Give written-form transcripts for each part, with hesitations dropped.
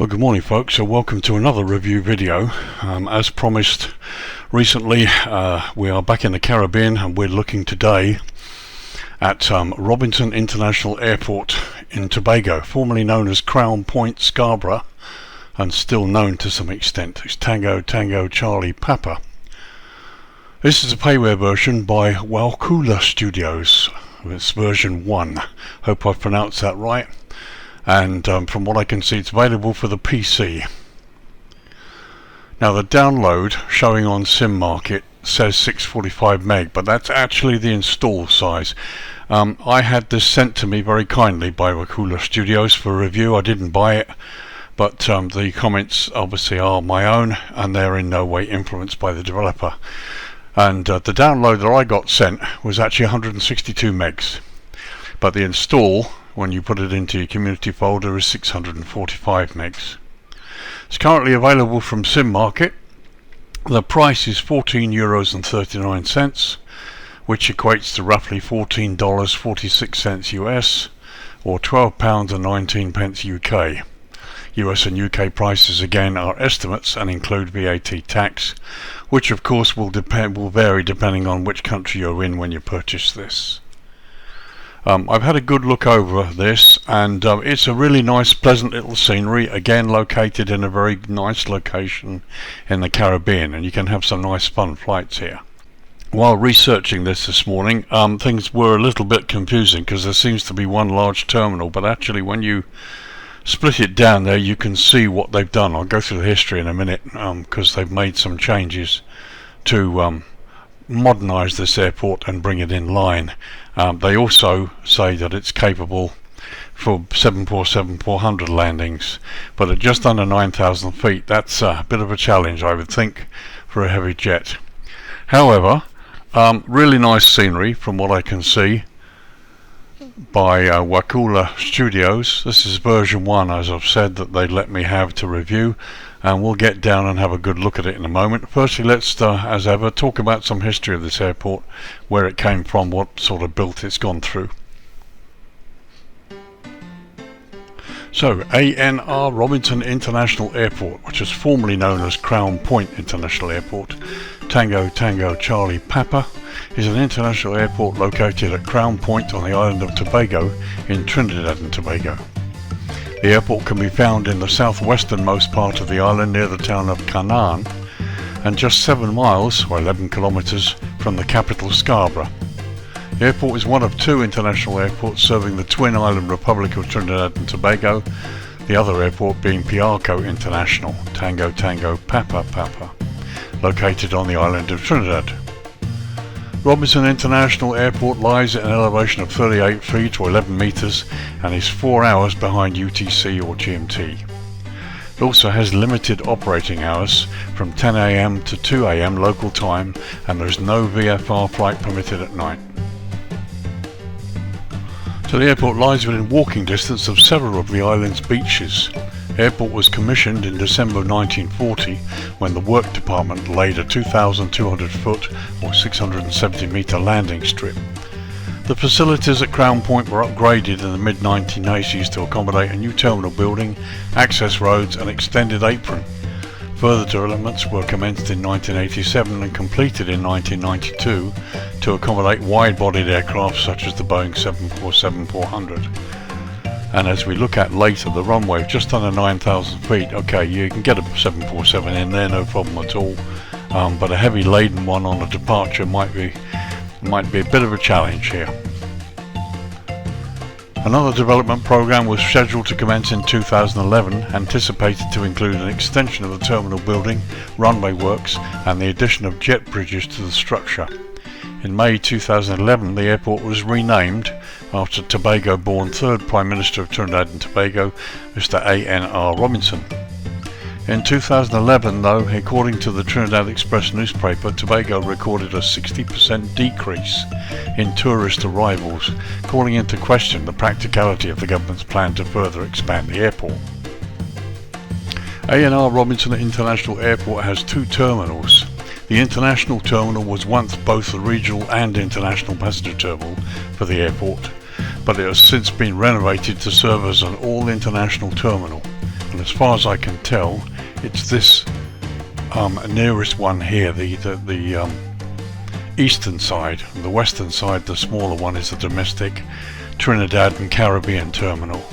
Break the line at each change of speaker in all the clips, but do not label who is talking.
Well, good morning folks, so welcome to another review video. As promised recently, we are back in the Caribbean and we're looking today at Robinson International Airport in Tobago, formerly known as Crown Point Scarborough and still known to some extent as Tango Tango Charlie Papa. This is a payware version by Walkula Studios. It's version 1. Hope I've pronounced that right. And from what I can see, it's available for the PC. Now the download showing on Sim Market says 645 meg, but that's actually the install size. I had this sent to me very kindly by Wakula Studios for review. I didn't buy it, but the comments obviously are my own and they're in no way influenced by the developer. And the download that I got sent was actually 162 megs, but the install, when you put it into your community folder, is 645 megs. It's currently available from Sim Market. The price is €14.39, which equates to roughly $14.46 US, or £12.19 UK. US and UK prices again are estimates and include VAT tax, which of course will vary depending on which country you're in when you purchase this. I've had a good look over this, and it's a really nice, pleasant little scenery, again located in a very nice location in the Caribbean, and you can have some nice fun flights here. While researching this morning, things were a little bit confusing because there seems to be one large terminal, but actually when you split it down there you can see what they've done. I'll go through the history in a minute because they've made some changes to modernize this airport and bring it in line. They also say that it's capable for 747-400 landings, but at just under 9,000 feet that's a bit of a challenge, I would think, for a heavy jet. However, really nice scenery from what I can see by Wakula Studios. This is version 1, as I've said, that they let me have to review, and we'll get down and have a good look at it in a moment. Firstly, let's as ever talk about some history of this airport, where it came from, what sort of built it's gone through. So, ANR Robinson International Airport, which is formerly known as Crown Point International Airport, Tango Tango Charlie Papa, is an international airport located at Crown Point on the island of Tobago in Trinidad and Tobago. The airport can be found in the southwesternmost part of the island near the town of Canaan, and just 7 miles or 11 kilometers from the capital Scarborough. The airport is one of 2 international airports serving the twin island Republic of Trinidad and Tobago, the other airport being Piarco International, Tango Tango Papa Papa, located on the island of Trinidad. Robinson International Airport lies at an elevation of 38 feet or 11 meters and is 4 hours behind UTC or GMT. It also has limited operating hours from 10 AM to 2 AM local time, and there is no VFR flight permitted at night. So the airport lies within walking distance of several of the island's beaches. The airport was commissioned in December 1940 when the work department laid a 2,200 foot or 670 meter landing strip. The facilities at Crown Point were upgraded in the mid-1980s to accommodate a new terminal building, access roads and extended apron. Further developments were commenced in 1987 and completed in 1992 to accommodate wide-bodied aircraft such as the Boeing 747-400. And as we look at later, the runway just under 9,000 feet, okay, you can get a 747 in there, no problem at all, but a heavy laden one on a departure might be a bit of a challenge here. Another development program was scheduled to commence in 2011, anticipated to include an extension of the terminal building, runway works and the addition of jet bridges to the structure. In May 2011, the airport was renamed after Tobago-born 3rd Prime Minister of Trinidad and Tobago, Mr. A.N.R. Robinson. In 2011, though, according to the Trinidad Express newspaper, Tobago recorded a 60% decrease in tourist arrivals, calling into question the practicality of the government's plan to further expand the airport. A.N.R. Robinson International Airport has 2 terminals. The international terminal was once both the regional and international passenger terminal for the airport, but it has since been renovated to serve as an all-international terminal. and as far as I can tell, it's this nearest one here, the eastern side. The western side, the smaller one, is the domestic Trinidad and Caribbean terminal.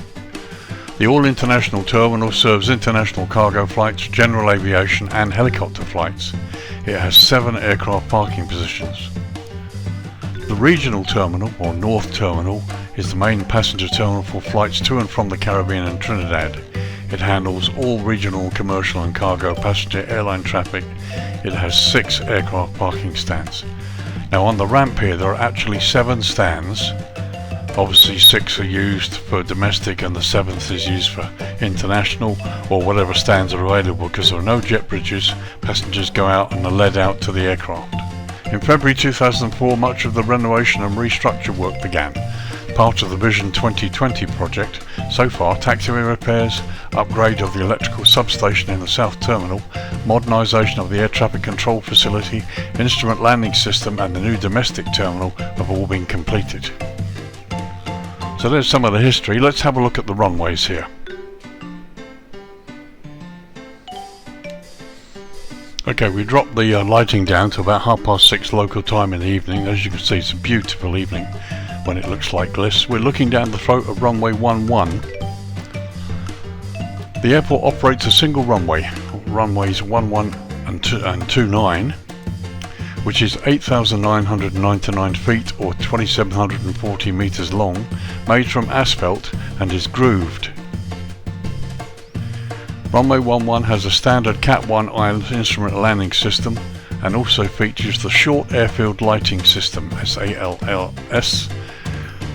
The all-international terminal serves international cargo flights, general aviation and helicopter flights. It has 7 aircraft parking positions. The regional terminal, or North Terminal, is the main passenger terminal for flights to and from the Caribbean and Trinidad. It handles all regional, commercial and cargo passenger airline traffic. It has 6 aircraft parking stands. Now on the ramp here there are actually 7 stands. Obviously 6 are used for domestic and the 7th is used for international, or whatever stands are available, because there are no jet bridges. Passengers go out and are led out to the aircraft. In February 2004, much of the renovation and restructure work began, part of the Vision 2020 project. So far, taxiway repairs, upgrade of the electrical substation in the South Terminal, modernisation of the air traffic control facility, instrument landing system and the new domestic terminal have all been completed. So there's some of the history. Let's have a look at the runways here. Okay, we dropped the lighting down to about 6:30 local time in the evening. As you can see, it's a beautiful evening when it looks like this. We're looking down the throat of runway 11. The airport operates a single runway, runways 11 and 29, which is 8,999 feet or 2,740 meters long, made from asphalt and is grooved. Runway 11 has a standard Cat 1 island instrument landing system and also features the short airfield lighting system SALLS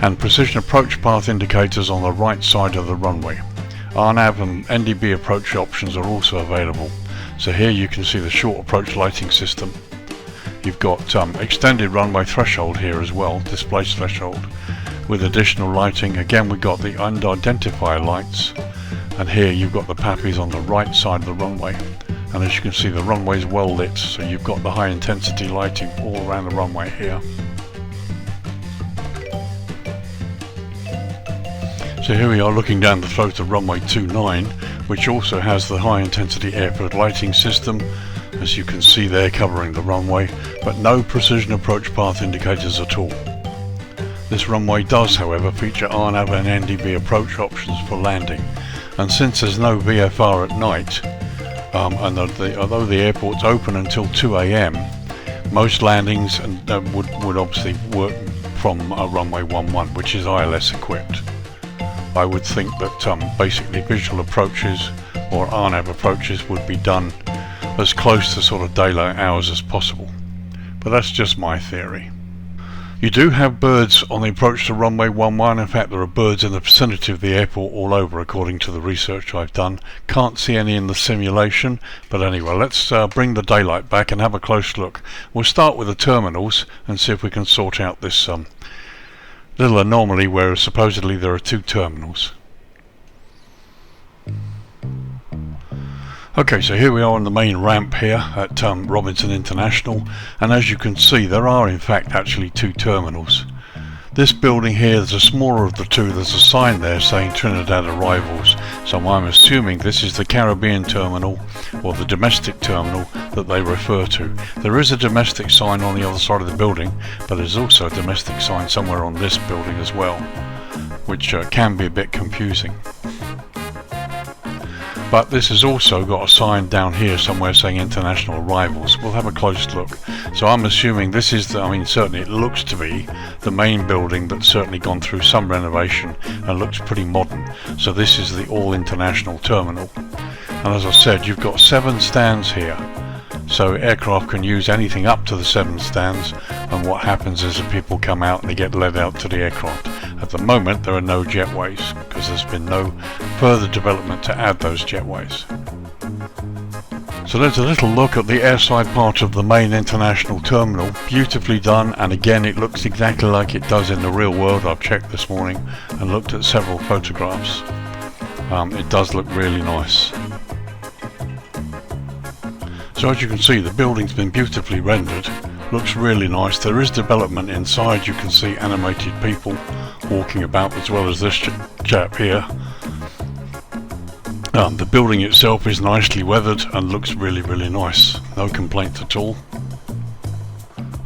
and precision approach path indicators on the right side of the runway. RNAV and NDB approach options are also available. So here you can see the short approach lighting system. You've got extended runway threshold here as well, displaced threshold, with additional lighting. Again, we've got the unidentifier lights, and here you've got the PAPIs on the right side of the runway. And as you can see, the runway is well lit, so you've got the high intensity lighting all around the runway here. So here we are looking down the throat of runway 29, which also has the high intensity airfield lighting system, as you can see there, covering the runway, but no precision approach path indicators at all. This runway does, however, feature RNAV and NDB approach options for landing, and since there's no VFR at night, and although the airport's open until 2 AM, most landings would obviously work from runway 11, which is ILS equipped. I would think that basically visual approaches or RNAV approaches would be done as close to sort of daylight hours as possible, but that's just my theory. You do have birds on the approach to runway 11. In fact, there are birds in the vicinity of the airport all over, according to the research I've done. Can't see any in the simulation, but anyway, let's bring the daylight back and have a close look. We'll start with the terminals and see if we can sort out this little anomaly where supposedly there are 2 terminals. Okay, so here we are on the main ramp here at Robinson International, and as you can see, there are in fact actually 2 terminals. This building here is the smaller of the 2. There's a sign there saying Trinidad Arrivals, so I'm assuming this is the Caribbean terminal or the domestic terminal that they refer to. There is a domestic sign on the other side of the building, but there's also a domestic sign somewhere on this building as well, which can be a bit confusing. But this has also got a sign down here somewhere saying international arrivals. We'll have a close look. So I'm assuming this is certainly it looks to be the main building that's certainly gone through some renovation and looks pretty modern. So this is the all international terminal. And as I said, you've got 7 stands here. So aircraft can use anything up to the 7 stands, and what happens is that people come out and they get led out to the aircraft. At the moment there are no jetways because there's been no further development to add those jetways. So there's a little look at the airside part of the main international terminal. Beautifully done, and again it looks exactly like it does in the real world. I've checked this morning and looked at several photographs. It does look really nice. So as you can see, the building's been beautifully rendered. Looks really nice. There is development inside. You can see animated people walking about, as well as this chap here. The building itself is nicely weathered and looks really, really nice. No complaints at all.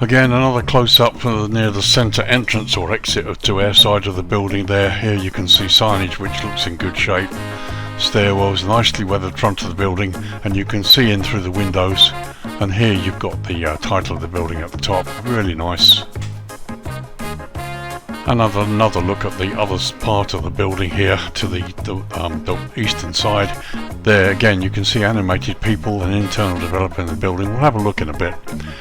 Again, another close-up near the centre entrance or exit to airside of the building there. Here you can see signage which looks in good shape. Stairwells, nicely weathered front of the building, and you can see in through the windows. And here you've got the title of the building at the top. Really nice. Another look at the other part of the building here to the eastern side. There again you can see animated people and internal developer in the building. We'll have a look in a bit.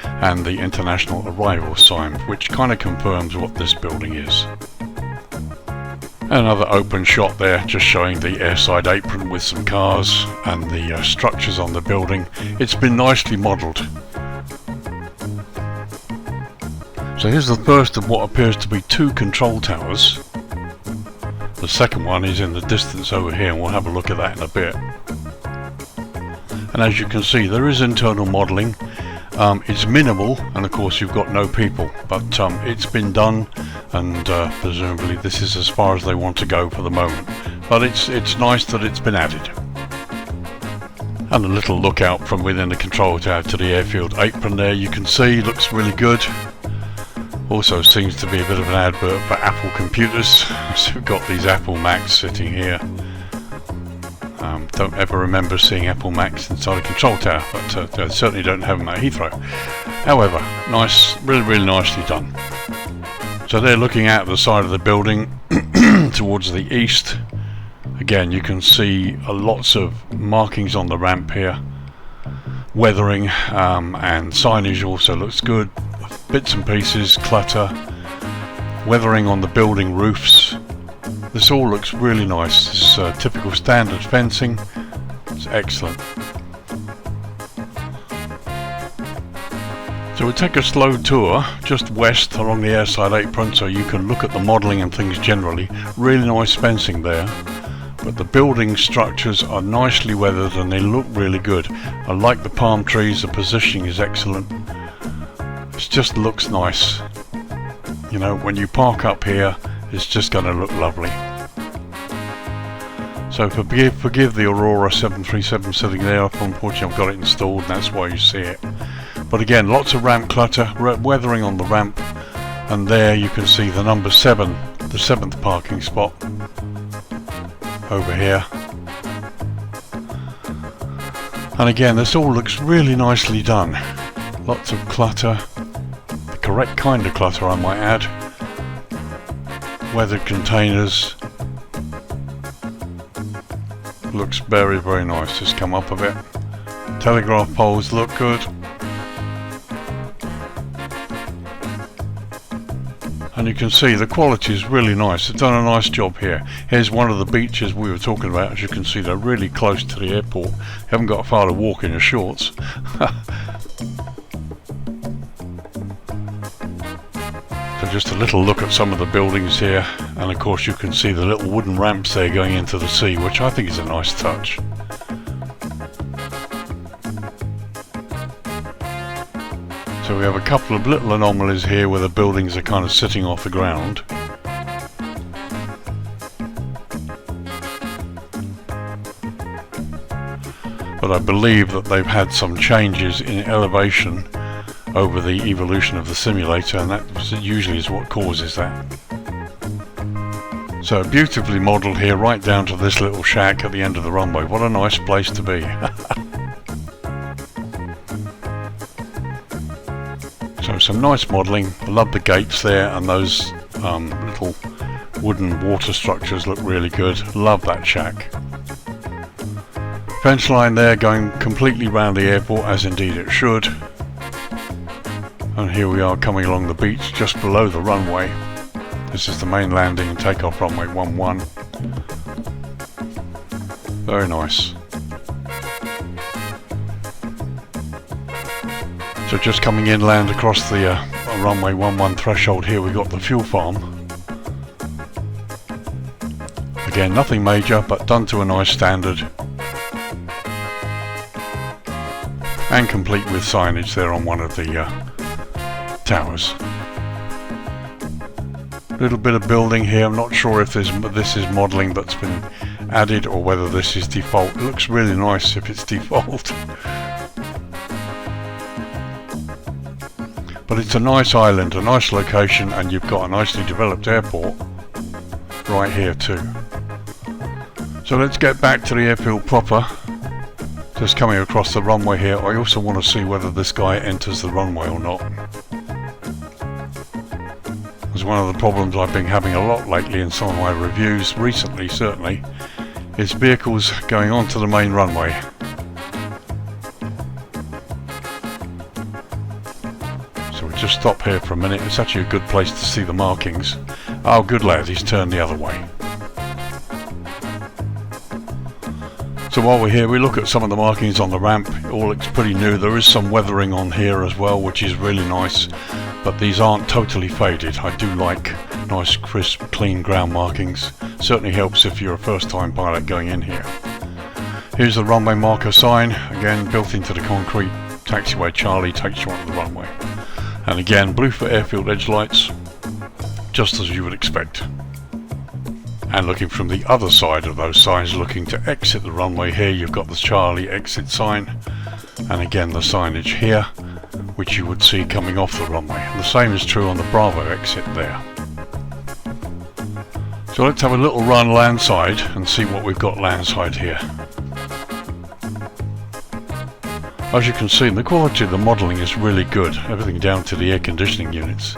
And the international arrival sign, which kind of confirms what this building is. Another open shot there, just showing the airside apron with some cars and the structures on the building. It's been nicely modelled. So here's the first of what appears to be 2 control towers. The second one is in the distance over here, and we'll have a look at that in a bit. And as you can see, there is internal modelling. It's minimal, and of course you've got no people, but it's been done, and presumably this is as far as they want to go for the moment. But it's nice that it's been added. And a little look out from within the control tower to the airfield apron there, you can see, looks really good. Also seems to be a bit of an advert for Apple computers. So we've got these Apple Macs sitting here. Don't ever remember seeing Apple Macs inside a control tower, but I certainly don't have them at Heathrow. However, nice, really, really nicely done. So they're looking out the side of the building towards the east. Again, you can see lots of markings on the ramp here. Weathering and signage also looks good. Bits and pieces, clutter, weathering on the building roofs. This all looks really nice. This is typical standard fencing. It's excellent. So we'll take a slow tour just west along the airside apron so you can look at the modelling and things generally. Really nice fencing there. But the building structures are nicely weathered and they look really good. I like the palm trees, the positioning is excellent. It just looks nice. You know, when you park up here, it's just going to look lovely. So forgive the Aurora 737 sitting there. Unfortunately I've got it installed and that's why you see it. But again, lots of ramp clutter, weathering on the ramp, and there you can see the number 7, the 7th parking spot over here. And again, this all looks really nicely done. Lots of clutter, the correct kind of clutter I might add. Weathered containers. Looks very, very nice. Just come up a bit. Telegraph poles look good. And you can see the quality is really nice. They've done a nice job here. Here's one of the beaches we were talking about. As you can see, they're really close to the airport. You haven't got far to walk in your shorts. So just a little look at some of the buildings here, and of course you can see the little wooden ramps there going into the sea, which I think is a nice touch. So we have a couple of little anomalies here where the buildings are kind of sitting off the ground. But I believe that they've had some changes in elevation over the evolution of the simulator, and that usually is what causes that. So beautifully modelled here, right down to this little shack at the end of the runway. What a nice place to be. So some nice modelling. I love the gates there, and those little wooden water structures look really good. Love that shack. Fence line there going completely round the airport, as indeed it should. And here we are coming along the beach just below the runway. This is the main landing and takeoff runway 11. Very nice. So just coming inland across the runway 11 threshold here, we've got the fuel farm. Again, nothing major, but done to a nice standard. And complete with signage there on one of the towers. Little bit of building here. I'm not sure if this is modelling that's been added or whether this is default. It looks really nice if it's default. But it's a nice island, a nice location, and you've got a nicely developed airport right here too. So let's get back to the airfield proper. Just coming across the runway here. I also want to see whether this guy enters the runway or not. It's one of the problems I've been having a lot lately in some of my reviews, recently certainly, is vehicles going onto the main runway. So we'll just stop here for a minute. It's actually a good place to see the markings. Oh, good lad, he's turned the other way. So while we're here, we look at some of the markings on the ramp. It all looks pretty new. There is some weathering on here as well, which is really nice, but these aren't totally faded. I do like nice, crisp, clean ground markings. Certainly helps if you're a first-time pilot going in here. Here's the runway marker sign, again built into the concrete. Taxiway Charlie takes you onto the runway. And again, blue for airfield edge lights, just as you would expect. And looking from the other side of those signs, looking to exit the runway here, you've got the Charlie exit sign, and again the signage here, which you would see coming off the runway. And the same is true on the Bravo exit there. So let's have a little run landside and see what we've got landside here. As you can see, the quality of the modelling is really good, everything down to the air conditioning units.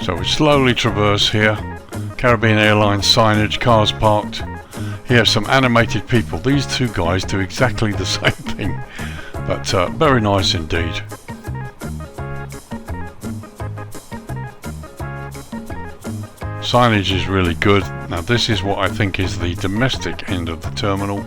So we slowly traverse here. Caribbean Airlines signage, cars parked. Here some animated people. These two guys do exactly the same thing, but very nice indeed. Signage is really good. Now this is what I think is the domestic end of the terminal.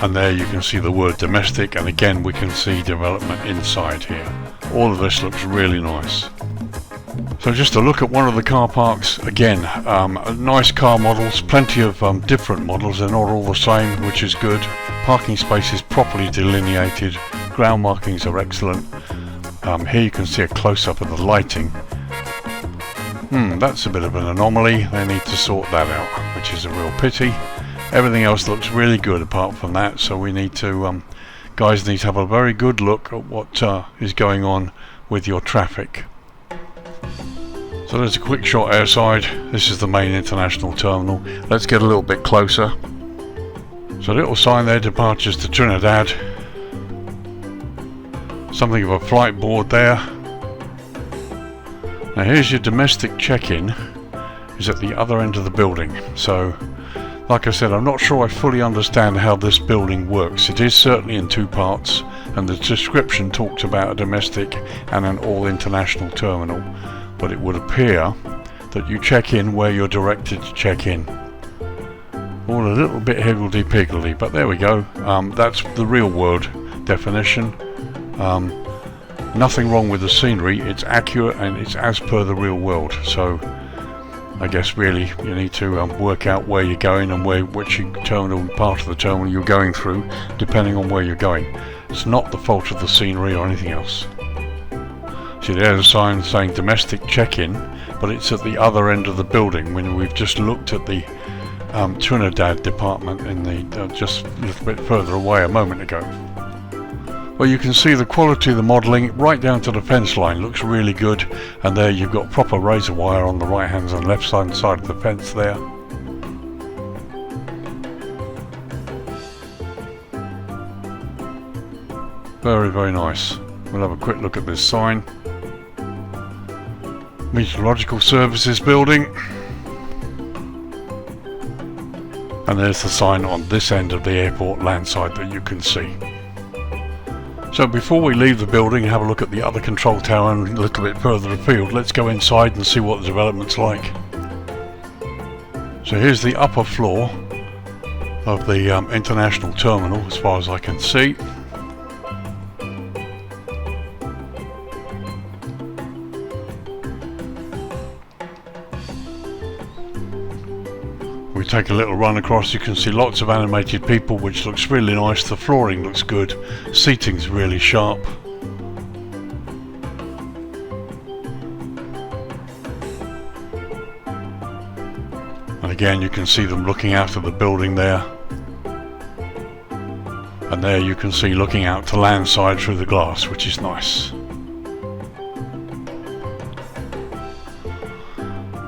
And there you can see the word domestic, and again we can see development inside here. All of this looks really nice. So just a look at one of the car parks. Again, nice car models, plenty of different models. They're not all the same, which is good. Parking spaces properly delineated. Ground markings are excellent. Here you can see a close-up of the lighting. That's a bit of an anomaly. They need to sort that out, which is a real pity. Everything else looks really good apart from that, so we need to, guys need to have a very good look at what is going on with your traffic. So there's a quick shot airside. This is the main international terminal. Let's get a little bit closer. So a little sign there, departures to Trinidad. Something of a flight board there. Now here's your domestic check-in, is at the other end of the building. So like I said, I'm not sure I fully understand how this building works. It is certainly in two parts, and the description talks about a domestic and an all-international terminal, but it would appear that you check in where you're directed to check in. All a little bit higgledy-piggledy, but there we go. That's the real world definition. Nothing wrong with the scenery, it's accurate and it's as per the real world. So I guess really you need to work out where you're going and which terminal, part of the terminal you're going through, depending on where you're going. It's not the fault of the scenery or anything else. See, there's a sign saying domestic check-in, but it's at the other end of the building when we've just looked at the Trinidad department in the just a little bit further away a moment ago. Well, you can see the quality of the modelling right down to the fence line. Looks really good, and there you've got proper razor wire on the right hand and left side of the fence there. Very, very nice. We'll have a quick look at this sign. Meteorological Services building. And there's the sign on this end of the airport landside that you can see. So before we leave the building and have a look at the other control tower and a little bit further afield, let's go inside and see what the development's like. So here's the upper floor of the international terminal as far as I can see. we take a little run across, you can see lots of animated people, which looks really nice. The flooring looks good, seating's really sharp. And again, you can see them looking out of the building there. And there you can see looking out to landside through the glass, which is nice.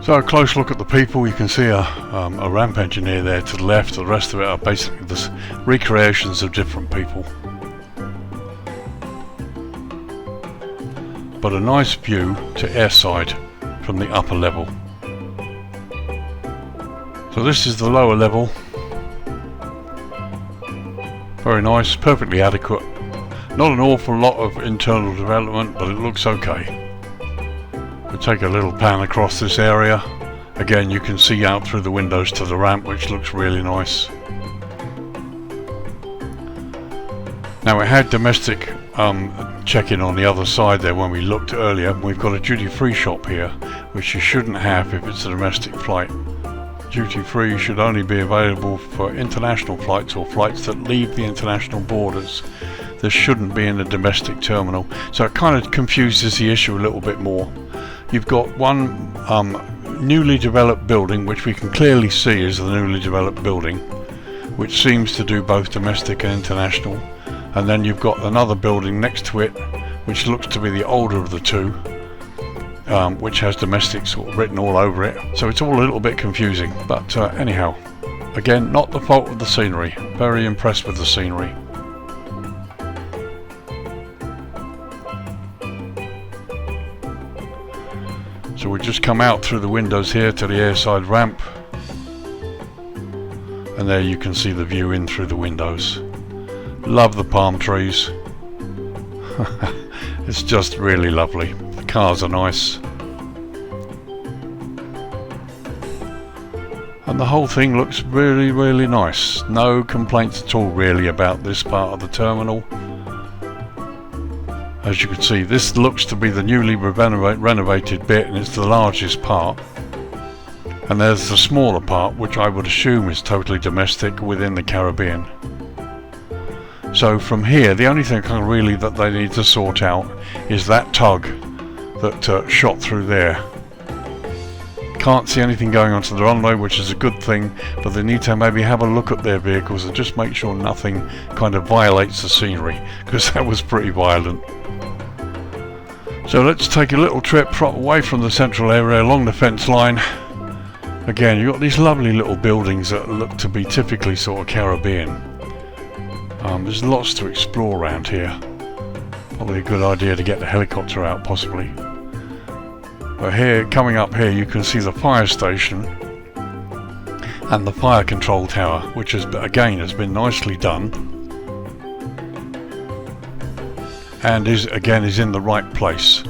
So a close look at the people. You can see a ramp engineer there to the left. The rest of it are basically the recreations of different people. But a nice view to airside from the upper level. So this is the lower level. Very nice, perfectly adequate. Not an awful lot of internal development, but it looks okay. We'll take a little pan across this area. Again, you can see out through the windows to the ramp, which looks really nice. Now, it had domestic check-in on the other side there when we looked earlier. We've got a duty-free shop here, which you shouldn't have if it's a domestic flight. Duty-free should only be available for international flights or flights that leave the international borders. This shouldn't be in a domestic terminal, so it kind of confuses the issue a little bit more. You've got one newly developed building, which we can clearly see is the newly developed building, which seems to do both domestic and international. And then you've got another building next to it, which looks to be the older of the two, which has domestic sort of written all over it. So it's all a little bit confusing, but anyhow, again, not the fault of the scenery. Very impressed with the scenery. So we just come out through the windows here to the airside ramp, and there you can see the view in through the windows. Love the palm trees. It's just really lovely. The cars are nice, and the whole thing looks really, really nice. No complaints at all really about this part of the terminal. As you can see, this looks to be the newly renovated bit, and it's the largest part. And there's the smaller part, which I would assume is totally domestic within the Caribbean. So from here, the only thing really that they need to sort out is that tug that shot through there. Can't see anything going onto the runway, which is a good thing, but they need to maybe have a look at their vehicles and just make sure nothing kind of violates the scenery, because that was pretty violent. So let's take a little trip away from the central area along the fence line. Again, you've got these lovely little buildings that look to be typically sort of Caribbean. There's lots to explore around here. Probably a good idea to get the helicopter out, possibly. But here, coming up here, you can see the fire station and the fire control tower, which has been nicely done, and is in the right place.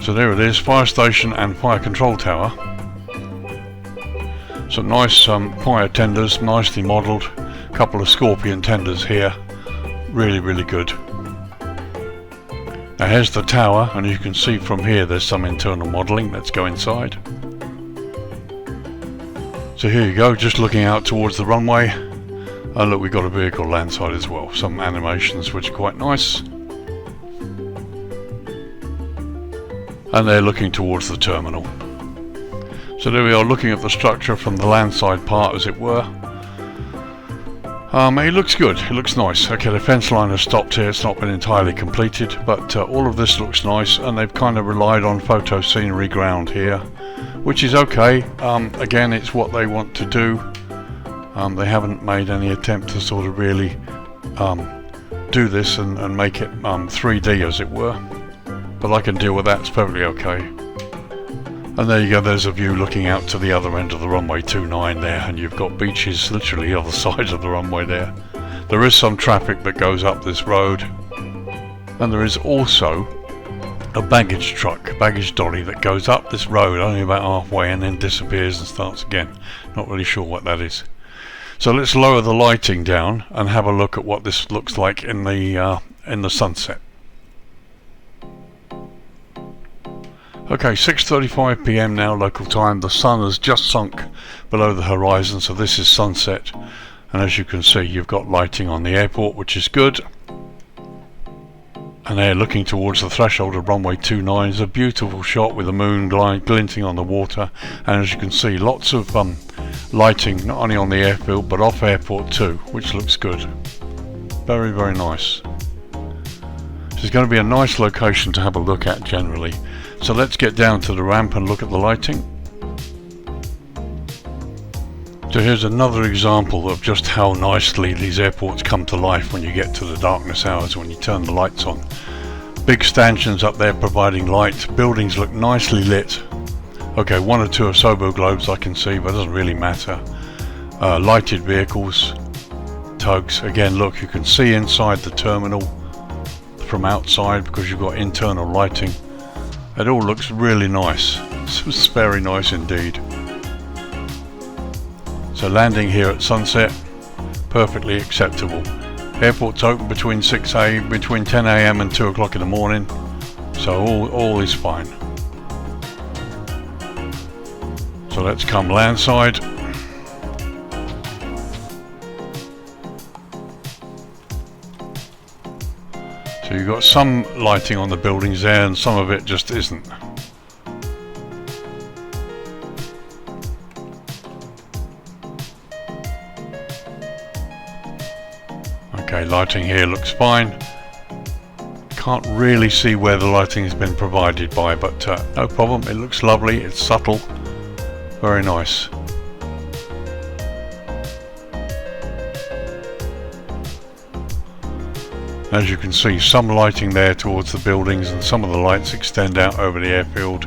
So there it is, fire station and fire control tower. Some nice fire tenders, nicely modelled. A couple of Scorpion tenders here. Really, really good. Now here's the tower, and you can see from here there's some internal modelling. Let's go inside. So here you go, just looking out towards the runway. And look, we've got a vehicle landside as well. Some animations which are quite nice. And they're looking towards the terminal. So there we are, looking at the structure from the landside part, as it were. It looks good, it looks nice. Okay, the fence line has stopped here, it's not been entirely completed, but all of this looks nice, and they've kind of relied on photo scenery ground here, which is okay. Again, it's what they want to do. They haven't made any attempt to sort of really do this and make it 3D, as it were. But I can deal with that, it's perfectly okay. And there you go, there's a view looking out to the other end of the runway 29 there, and you've got beaches literally the other side of the runway there. There is some traffic that goes up this road, and there is also a baggage truck, baggage dolly that goes up this road only about halfway and then disappears and starts again. Not really sure what that is. So let's lower the lighting down and have a look at what this looks like in the sunset. Okay, 6:35 p.m. now, local time. The sun has just sunk below the horizon, so this is sunset. And as you can see, you've got lighting on the airport, which is good. And there, looking towards the threshold of runway 29, is a beautiful shot with the moon glinting on the water. And as you can see, lots of lighting, not only on the airfield, but off airport too, which looks good. Very, very nice. This is going to be a nice location to have a look at generally. So let's get down to the ramp and look at the lighting. So here's another example of just how nicely these airports come to life when you get to the darkness hours, when you turn the lights on. Big stanchions up there providing light. Buildings look nicely lit. Okay, one or two of Sobo globes I can see, but it doesn't really matter. Lighted vehicles, tugs. Again, look, you can see inside the terminal from outside because you've got internal lighting. It all looks really nice. It's very nice indeed. So landing here at sunset, perfectly acceptable. Airport's open between 10 a.m. and 2 o'clock in the morning, so all is fine. So let's come landside. So you've got some lighting on the buildings there and some of it just isn't. Okay, lighting here looks fine. Can't really see where the lighting has been provided by, but no problem, it looks lovely, it's subtle, very nice. As you can see, some lighting there towards the buildings and some of the lights extend out over the airfield.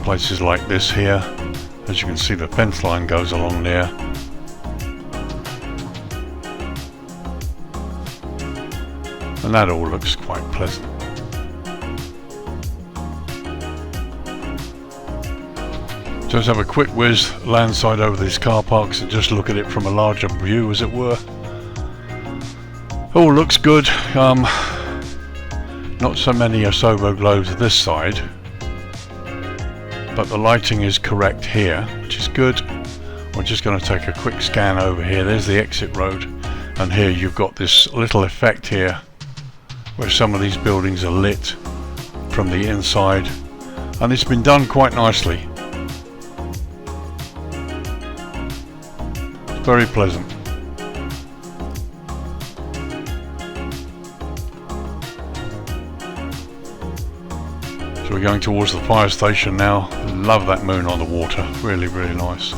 Places like this here, as you can see the fence line goes along there. And that all looks quite pleasant. So let's have a quick whiz landside over these car parks and just look at it from a larger view, as it were. All looks good. Not so many Asobo globes this side, but the lighting is correct here, which is good. We're just going to take a quick scan over here. There's the exit road, and here you've got this little effect here where some of these buildings are lit from the inside, and it's been done quite nicely. It's very pleasant. So we're going towards the fire station now. Love that moon on the water, really, really nice.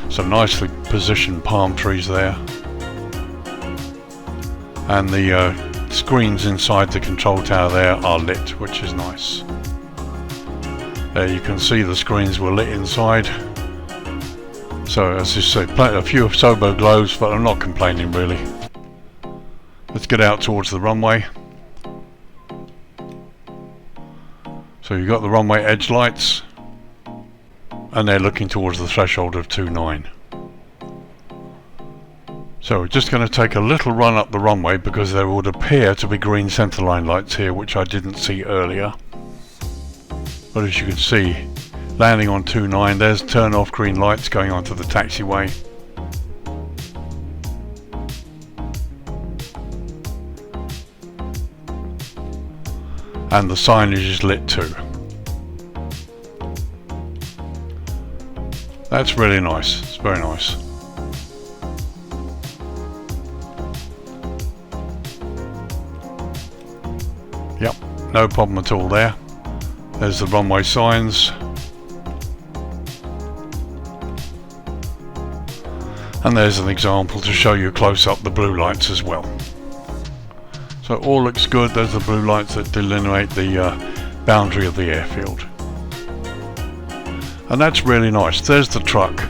Some nicely positioned palm trees there. And the screens inside the control tower there are lit, which is nice. There you can see the screens were lit inside. So as you say, a few Sobo globes, but I'm not complaining really. Let's get out towards the runway. So you've got the runway edge lights, and they're looking towards the threshold of 29. So we're just going to take a little run up the runway because there would appear to be green centerline lights here, which I didn't see earlier. But as you can see, landing on 29, there's turn off green lights going onto the taxiway. And the signage is lit too. That's really nice, it's very nice. Yep, no problem at all there. There's the runway signs. And there's an example to show you close up the blue lights as well. So all looks good. There's the blue lights that delineate the boundary of the airfield. And that's really nice. There's the truck.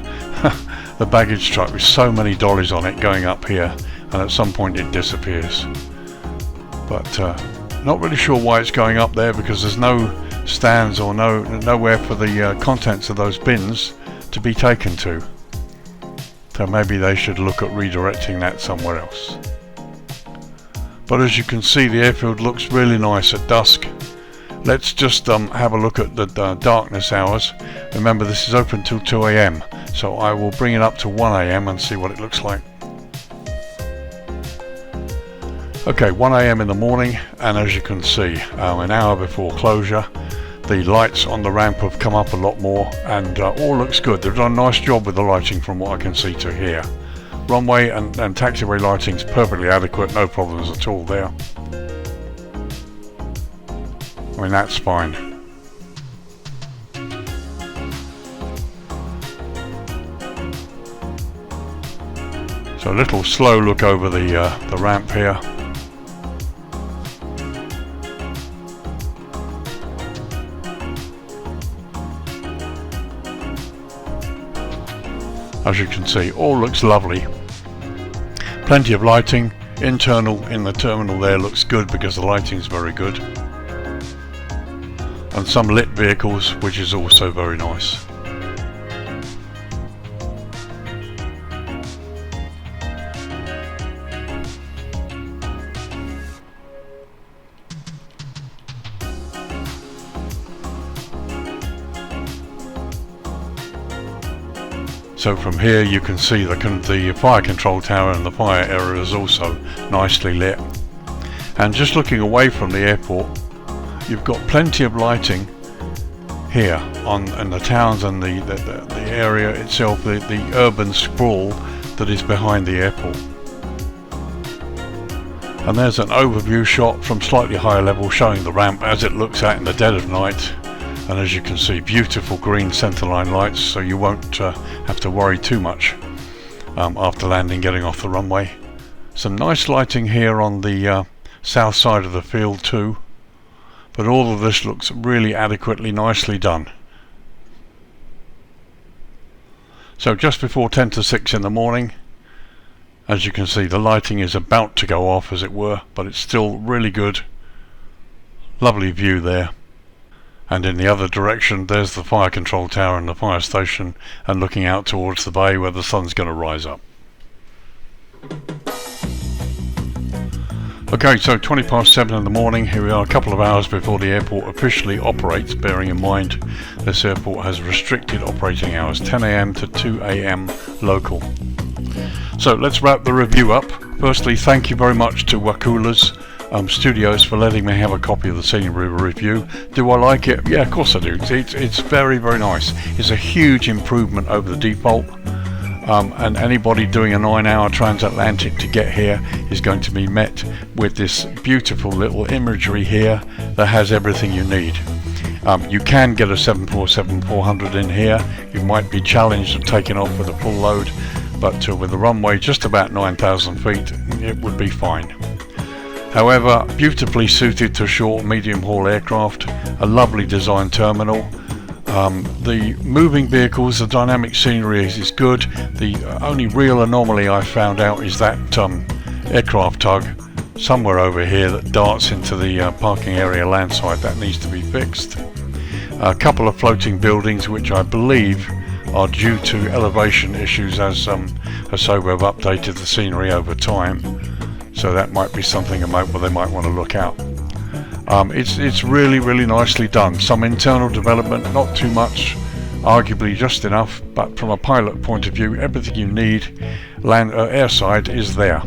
the baggage truck with so many dollies on it going up here, and at some point it disappears. But not really sure why it's going up there, because there's no stands or nowhere for the contents of those bins to be taken to. So maybe they should look at redirecting that somewhere else. But as you can see, the airfield looks really nice at dusk. Let's just have a look at the darkness hours. Remember, this is open till 2 AM, so I will bring it up to 1 AM and see what it looks like. Okay, 1 AM in the morning, and as you can see, an hour before closure, the lights on the ramp have come up a lot more, and all looks good. They've done a nice job with the lighting from what I can see to here. Runway and taxiway lighting is perfectly adequate, no problems at all there. I mean, that's fine. So a little slow look over the ramp here. As you can see, all looks lovely. Plenty of lighting. Internal in the terminal there looks good because the lighting is very good. And some lit vehicles, which is also very nice. So from here you can see the fire control tower and the fire area is also nicely lit. And just looking away from the airport, you've got plenty of lighting here in the towns and the area itself, the urban sprawl that is behind the airport. And there's an overview shot from slightly higher level showing the ramp as it looks at in the dead of night. And as you can see, beautiful green centerline lights, so you won't have to worry too much after landing, getting off the runway. Some nice lighting here on the south side of the field too, but all of this looks really adequately nicely done. So just before 10 to 6 in the morning, as you can see, the lighting is about to go off, as it were, but it's still really good. Lovely view there. And in the other direction, there's the fire control tower and the fire station, and looking out towards the bay where the sun's going to rise up. Okay, so 20 past 7 in the morning, here we are a couple of hours before the airport officially operates, bearing in mind this airport has restricted operating hours, 10 AM to 2 AM local. So let's wrap the review up. Firstly, thank you very much to Wakula's Studios for letting me have a copy of the scenery review. Do I like it? Yeah, of course I do. It's very, very nice. It's a huge improvement over the default, and anybody doing a 9-hour transatlantic to get here is going to be met with this beautiful little imagery here that has everything you need. You can get a 747-400 in here. You might be challenged at taking off with a full load, but with the runway just about 9,000 feet, it would be fine. However, beautifully suited to short medium haul aircraft, a lovely design terminal. The moving vehicles, the dynamic scenery is good. The only real anomaly I found out is that aircraft tug somewhere over here that darts into the parking area landside. That needs to be fixed. A couple of floating buildings which I believe are due to elevation issues as so we've updated the scenery over time. So that might be something they might want to look out. It's really, really nicely done. Some internal development, not too much, arguably just enough, but from a pilot point of view, everything you need airside is there.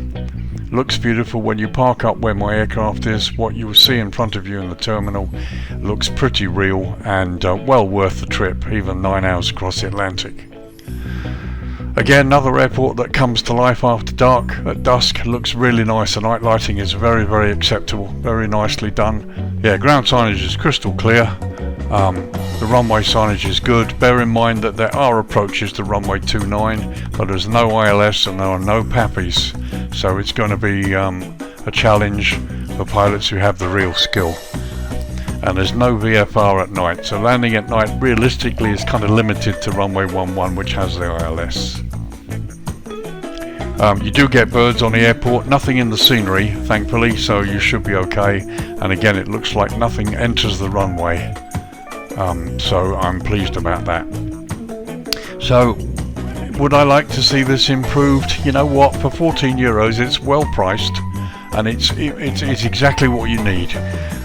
Looks beautiful when you park up where my aircraft is. What you will see in front of you in the terminal looks pretty real and well worth the trip, even 9 hours across the Atlantic. Again, another airport that comes to life after dark, at dusk. Looks really nice. The night lighting is very, very acceptable, very nicely done. Yeah, ground signage is crystal clear. The runway signage is good. Bear in mind that there are approaches to runway 29, but there's no ILS and there are no PAPIs, so it's going to be a challenge for pilots who have the real skill. And there's no VFR at night, so landing at night realistically is kind of limited to runway 11, which has the ILS. You do get birds on the airport, nothing in the scenery, thankfully, so you should be okay. And again, it looks like nothing enters the runway, so I'm pleased about that. So, would I like to see this improved? You know what, for €14 it's well priced, and it's exactly what you need.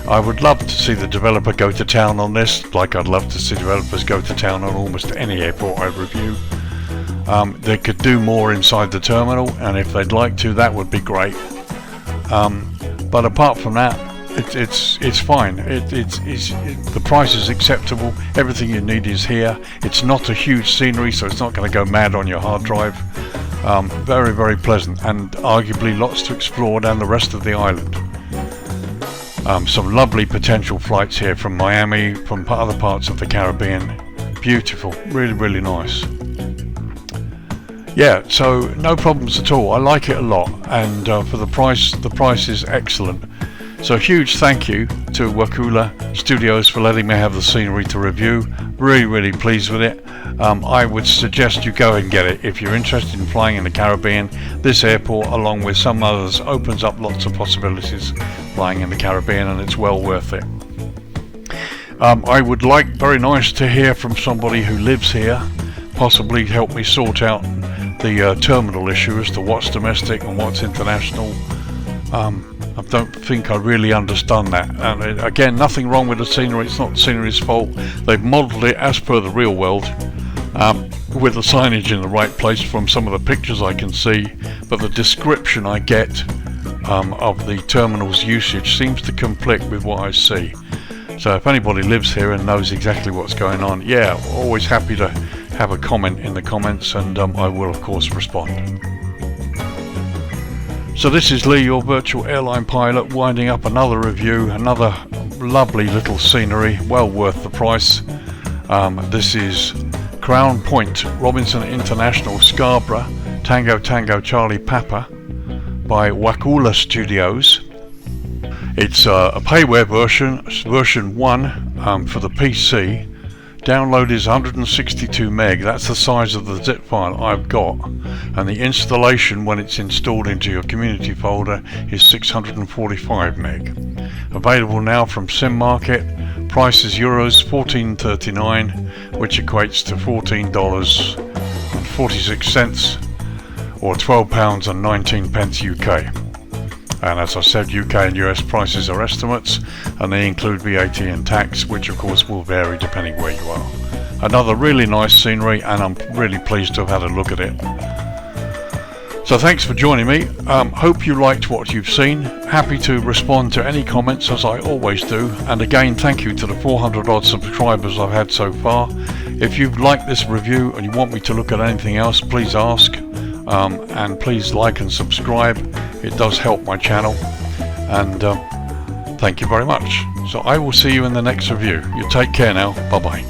I would love to see the developer go to town on this, like I'd love to see developers go to town on almost any airport I review. They could do more inside the terminal, and if they'd like to, that would be great. But apart from that, it's fine. The price is acceptable. Everything you need is here. It's not a huge scenery, so it's not going to go mad on your hard drive. Very, very pleasant, and arguably lots to explore down the rest of the island. Some lovely potential flights here from Miami, from other parts of the Caribbean. Beautiful, really, really nice. Yeah, so no problems at all. I like it a lot, and for the price is excellent. So huge thank you to Wakula Studios for letting me have the scenery to review. Really, really pleased with it. I would suggest you go and get it if you're interested in flying in the Caribbean. This airport, along with some others, opens up lots of possibilities flying in the Caribbean, and it's well worth it. I would like very nice to hear from somebody who lives here, possibly help me sort out the terminal issue as to what's domestic and what's international. I don't think I really understand that. And again, nothing wrong with the scenery. It's not the scenery's fault. They've modelled it as per the real world, with the signage in the right place from some of the pictures I can see, but the description I get of the terminal's usage seems to conflict with what I see. So if anybody lives here and knows exactly what's going on, yeah, always happy to have a comment in the comments, and I will of course respond. So this is Lee, your virtual airline pilot, winding up another review, another lovely little scenery, well worth the price. This is Crown Point, Robinson International, Scarborough, Tango Tango Charlie Papa by Wakula Studios. It's a payware version 1 for the PC. Download is 162 meg, that's the size of the zip file I've got, and the installation when it's installed into your community folder is 645 meg. Available now from Sim Market. Price is euros 14.39, which equates to $14.46 or £12.19 UK. And as I said, UK and US prices are estimates, and they include VAT and tax, which of course will vary depending where you are. Another really nice scenery, and I'm really pleased to have had a look at it. So thanks for joining me. Hope you liked what you've seen. Happy to respond to any comments, as I always do. And again, thank you to the 400 odd subscribers I've had so far. If you've liked this review and you want me to look at anything else, please ask. And please like and subscribe. It does help my channel, and thank you very much. So I will see you in the next review. You take care now. Bye bye.